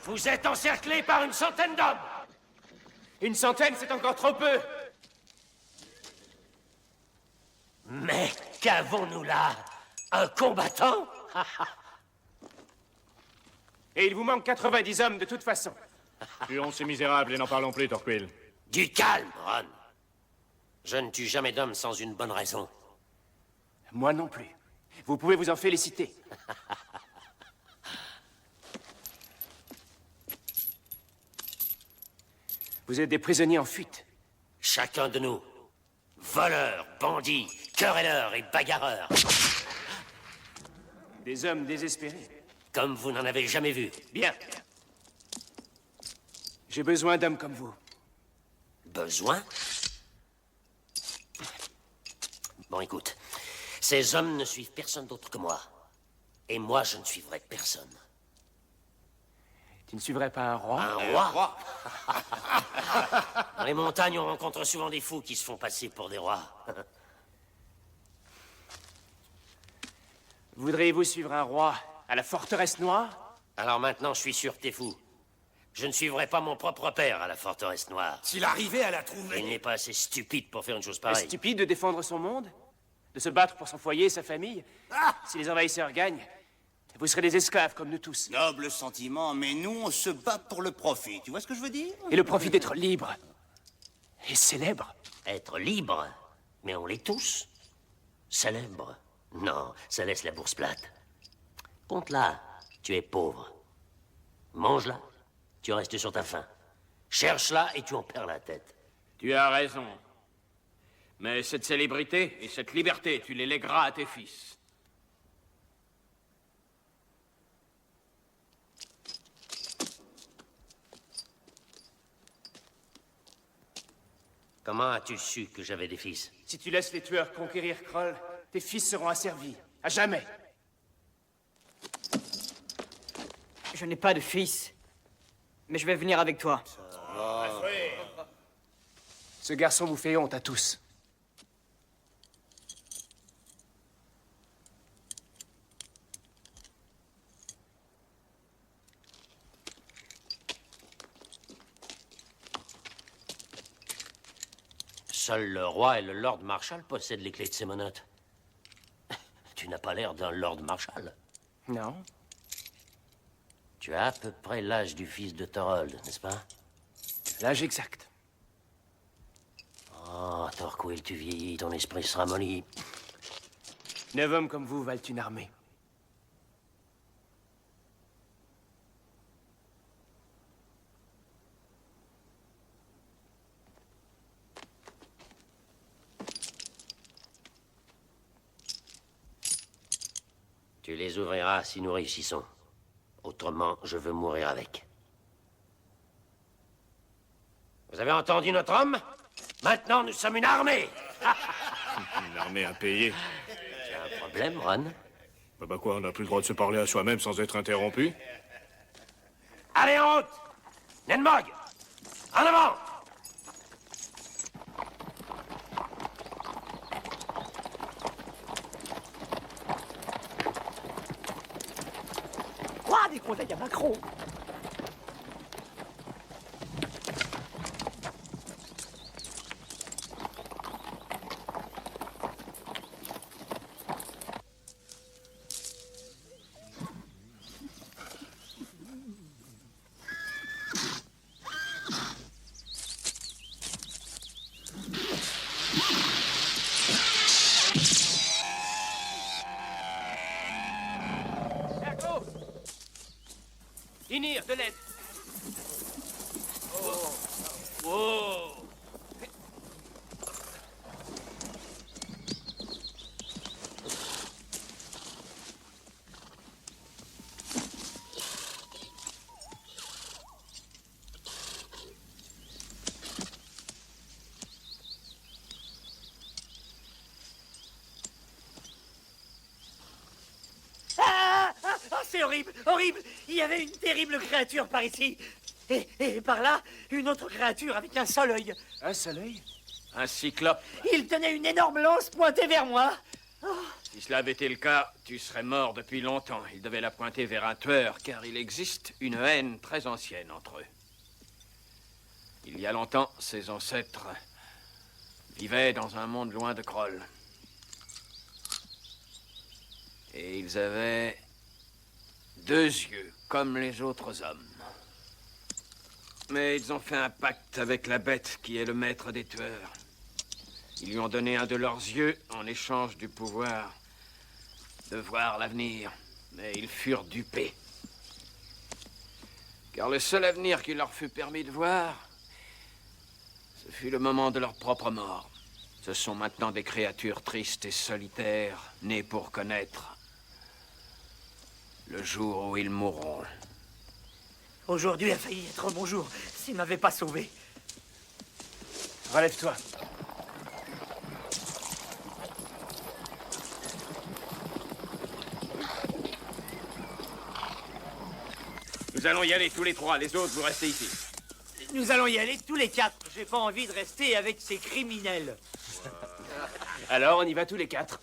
Vous êtes encerclés par une centaine d'hommes. Une centaine, c'est encore trop peu. Mais qu'avons-nous là? Un combattant? Et il vous manque 90 hommes de toute façon. Tuons ces misérables et n'en parlons plus, Torquil. Du calme, Ron. Je ne tue jamais d'homme sans une bonne raison. Moi non plus. Vous pouvez vous en féliciter. Vous êtes des prisonniers en fuite. Chacun de nous, voleurs, bandits, querelleurs et bagarreurs, Des hommes désespérés. comme vous n'en avez jamais vu. Bien. J'ai besoin d'hommes comme vous. Besoin? Bon, écoute, ces hommes ne suivent personne d'autre que moi. Et moi, je ne suivrai personne. Tu ne suivrais pas un roi? Un roi? Dans les montagnes, on rencontre souvent des fous qui se font passer pour des rois. Voudriez-vous suivre un roi à la forteresse noire? Alors maintenant, je suis sûr que t'es fou. Je ne suivrai pas mon propre père à la forteresse noire. S'il arrivait à la trouver... Il n'est pas assez stupide pour faire une chose Est-ce pareille. stupide de défendre son monde? De se battre pour son foyer et sa famille? Si les envahisseurs gagnent, vous serez des esclaves comme nous tous. Noble sentiment, mais nous, on se bat pour le profit. Tu vois ce que je veux dire? Et le profit d'être libre et célèbre. Être libre? Mais on l'est tous. Célèbre? Non, ça laisse la bourse plate. Compte-la, tu es pauvre. Mange-la, tu restes sur ta faim. Cherche-la et tu en perds la tête. Tu as raison. Mais cette célébrité et cette liberté, tu les légueras à tes fils. Comment as-tu su que j'avais des fils? Si tu laisses les tueurs conquérir Kroll, tes fils seront asservis. À jamais. Je n'ai pas de fils. Mais je vais venir avec toi. Ce garçon vous fait honte à tous. Seul le roi et le Lord Marshal possèdent les clés de ces menottes. Tu n'as pas l'air d'un Lord Marshal. Non? Tu as à peu près l'âge du fils de Thorold, n'est-ce pas? L'âge exact. Oh, Torquil, tu vieillis, ton esprit se ramollit. 9 hommes comme vous valent une armée. Tu les ouvriras si nous réussissons. Autrement, je veux mourir avec. Vous avez entendu notre homme? Maintenant, nous sommes une armée! Une armée à payer. Tu as un problème, Ron? Bah quoi, on n'a plus le droit de se parler à soi-même sans être interrompu? Allez, en route! Nenmog! En avant! Quoi, des conseils à Macron? Inir, de l'aide. C'est horrible, horrible. Il y avait une terrible créature par ici. Et par là, une autre créature avec un seul œil. Un seul œil? Un cyclope. Il tenait une énorme lance pointée vers moi. Si cela avait été le cas, tu serais mort depuis longtemps. Il devait la pointer vers un tueur, car il existe une haine très ancienne entre eux. Il y a longtemps, ses ancêtres vivaient dans un monde loin de Kroll. Et ils avaient 2 yeux, comme les autres hommes. Mais ils ont fait un pacte avec la bête qui est le maître des tueurs. Ils lui ont donné un de leurs yeux en échange du pouvoir de voir l'avenir. Mais ils furent dupés. Car le seul avenir qu'il leur fut permis de voir, ce fut le moment de leur propre mort. Ce sont maintenant des créatures tristes et solitaires, nées pour connaître le jour où ils mourront. Aujourd'hui a failli être mon jour s'il ne m'avait pas sauvé. Relève-toi. Nous allons y aller tous les 3, les autres, vous restez ici. Nous allons y aller tous les 4. J'ai pas envie de rester avec ces criminels. Alors, on y va tous les 4.